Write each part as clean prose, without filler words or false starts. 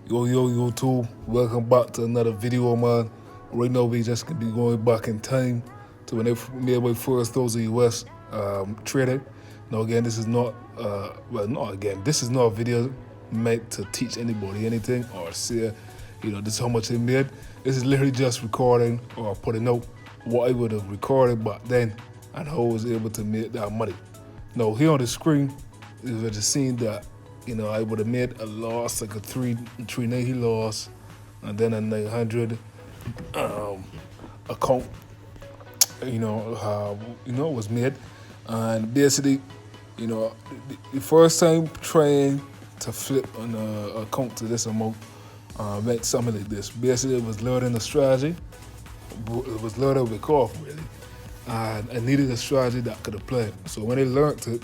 Yo, YouTube, welcome back to another video, man. Right now, we just gonna be going back in time to when they made my first those US trading. Now, again, this is not, not again, this is not a video meant to teach anybody anything or say, this is how much they made. This is literally just recording or putting out what I would have recorded back then and how I was able to make that money. Now, here on the screen, you've just seen that I would have made a loss, like a 390 loss, and then a 900 account, was made. And basically, the first time trying to flip an account to this amount meant something like this. Basically, it was learning a strategy. It was learning a week off, really. And I needed a strategy that could apply. So when I learned it,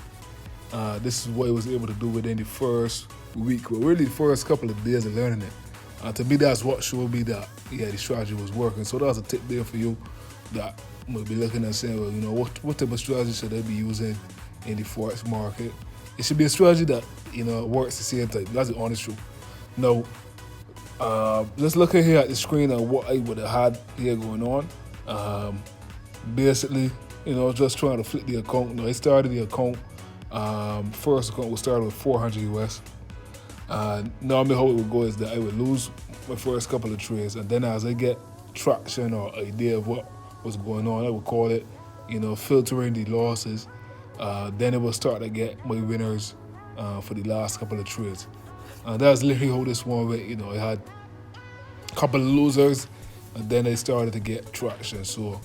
this is what I was able to do within the first week, well, really the first couple of days of learning it. To me, that's what showed me that, the strategy was working. So that was a tip there for you that might be looking and saying, well, what type of strategy should I be using in the Forex market? It should be a strategy that, works the same time. That's the honest truth. Now, let's look at here at the screen and what I would have had here going on. Basically, just trying to flip the account. I started the account. First account was started with 400 US. Normally how it would go is that I would lose my first couple of trades, and then as I get traction or idea of what was going on, I would call it, filtering the losses. Then it will start to get my winners for the last couple of trades. That's literally how this one went. I had a couple of losers, and then I started to get traction. So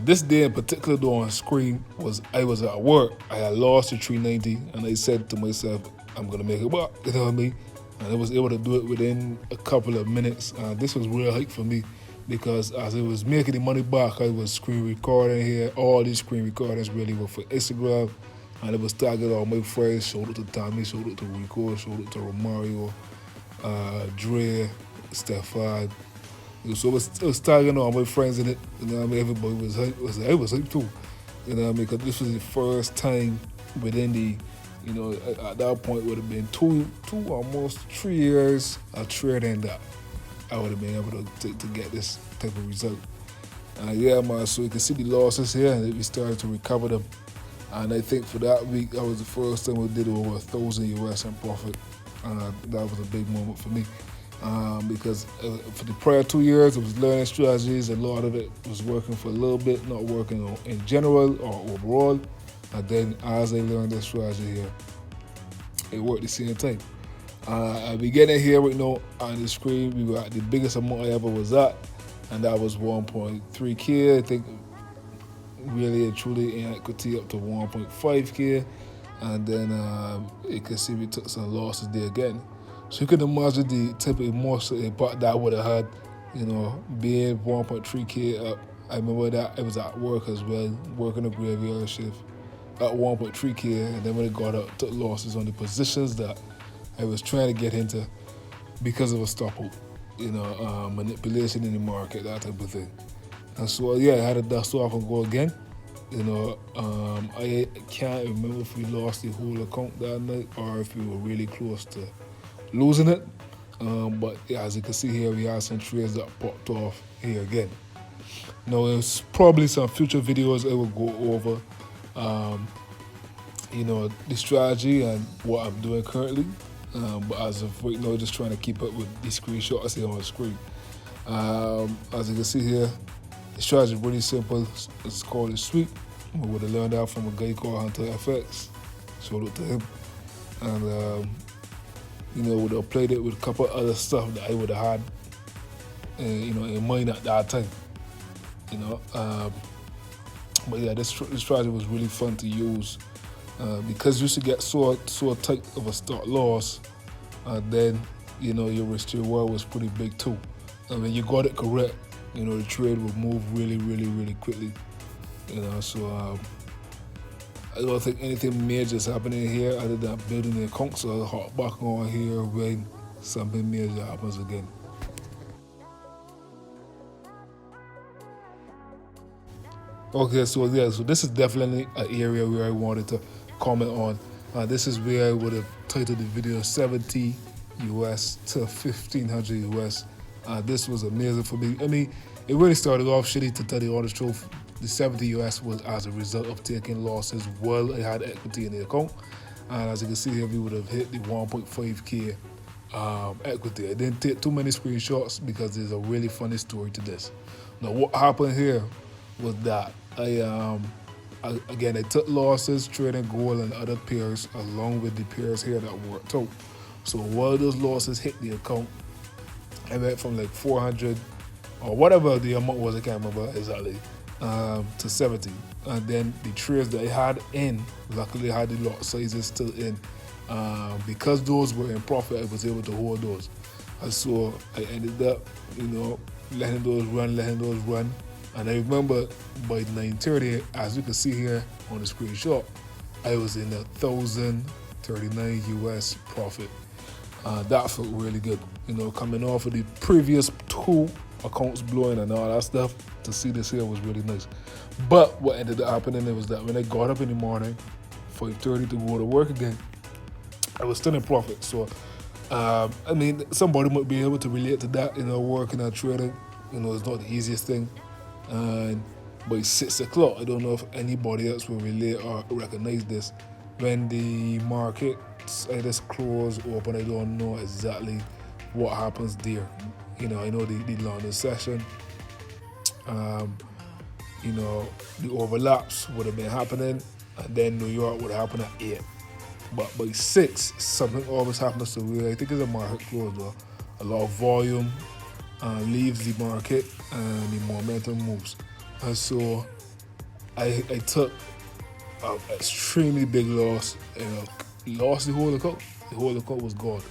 this day in particular, though, on screen I was at work. I had lost to 390, and I said to myself, I'm gonna make it back. You know what I mean? And I was able to do it within a couple of minutes. This was real hype for me because as I was making the money back, I was screen recording here. All these screen recordings really were for Instagram, and it was tagging all my friends. Showed it to Tommy, showed it to Rico, showed it to Romario, Dre, Stefan. So it was tagging all my friends in it. Everybody was hype. I was hype too. Because this was the first time within the, at that point would have been two, almost 3 years of trading that I would have been able to get this type of result. Yeah, man. So you can see the losses here, and we started to recover them. And I think for that week, that was the first time we did over 1,000 US in profit. That was a big moment for me. Because for the prior 2 years, it was learning strategies. A lot of it was working for a little bit, not working in general or overall. And then as I learned this strategy here, it worked the same time. At the beginning here, on the screen, we were at the biggest amount I ever was at, and that was 1.3K. I think really and truly in equity up to 1.5K. And then you can see we took some losses there again. So you can imagine the type of emotional impact that I would have had, being 1.3K up. I remember that I was at work as well, working a graveyard shift at 1.3K, and then when it got up, took losses on the positions that I was trying to get into because of a stop out, manipulation in the market, that type of thing. And so, I had to dust off and go again. I can't remember if we lost the whole account that night or if we were really close to losing it. But yeah, as you can see here, we have some trades that popped off here again. Now, there's probably some future videos I will go over, the strategy and what I'm doing currently. But as of right now, just trying to keep up with the screenshots here on the screen. As you can see here, the strategy is really simple. It's called a sweep. We would have learned that from a guy called Hunter FX. Showed it to him. And would have played it with a couple of other stuff that I would have had, in mind at that time. But yeah, this strategy was really fun to use because you used to get so tight of a start loss, and then your risk to reward was pretty big too. And when you got it correct, the trade would move really, really, really quickly. So I don't think anything major is happening here other than building the account, so I'll hop back on here when something major happens again. Okay, so this is definitely an area where I wanted to comment on. This is where I would have titled the video 70 US to 1500 US. This was amazing for me. I mean, it really started off shitty, to tell you all the truth. The 70 US was as a result of taking losses while I had equity in the account. And as you can see here, we would have hit the 1.5K equity. I didn't take too many screenshots because there's a really funny story to this. Now, what happened here was that I took losses trading gold and other pairs along with the pairs here that worked out. So while those losses hit the account, I went from like 400 or whatever the amount was, I can't remember exactly, to 70. And then the trades that I had in, luckily I had the lot sizes still in. Because those were in profit, I was able to hold those. And so I ended up, letting those run. And I remember by 9:30, as you can see here on the screenshot, I was in 1,039 US profit. That felt really good, coming off of the previous two accounts blowing and all that stuff. To see this here was really nice. But what ended up happening was that when I got up in the morning, 5:30 to go to work again, I was still in profit. So, somebody might be able to relate to that, working and trading. It's not the easiest thing. And by 6 o'clock, I don't know if anybody else will relate or recognize this. When the market either close or open, I don't know exactly what happens there. I know the London session, the overlaps would have been happening, and then New York would happen at 8. But by 6, something always happens to where I think it's a market close, though. A lot of volume leaves the market and the momentum moves. And so I took an extremely big loss. Lost the whole account. The whole account was gone.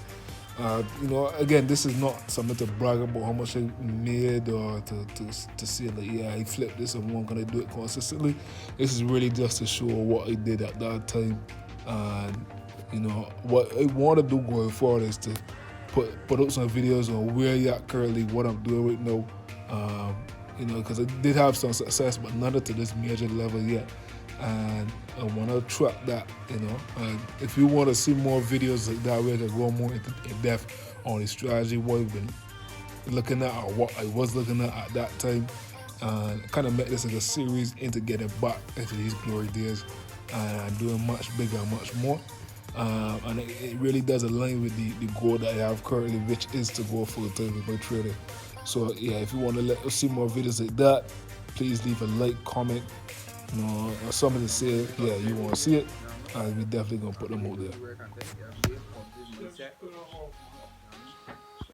Again, this is not something to brag about how much I made or to say that, yeah, I flipped this and one can I do it consistently. This is really just to show what I did at that time. And, what I want to do going forward is to put out some videos on where you're at currently, what I'm doing right now. Because I did have some success, but not to this major level yet. And I want to track that, And if you want to see more videos like that, where I can go more in depth on the strategy, what we've been looking at or what I was looking at that time, kind of make this as a series into getting back into these glory days and doing much bigger and much more. And it really does align with the goal that I have currently, which is to go full time with my trading. So yeah, if you want to let us see more videos like that, please leave a like, comment, or something to say, yeah, you want to see it, and we definitely gonna put them out there.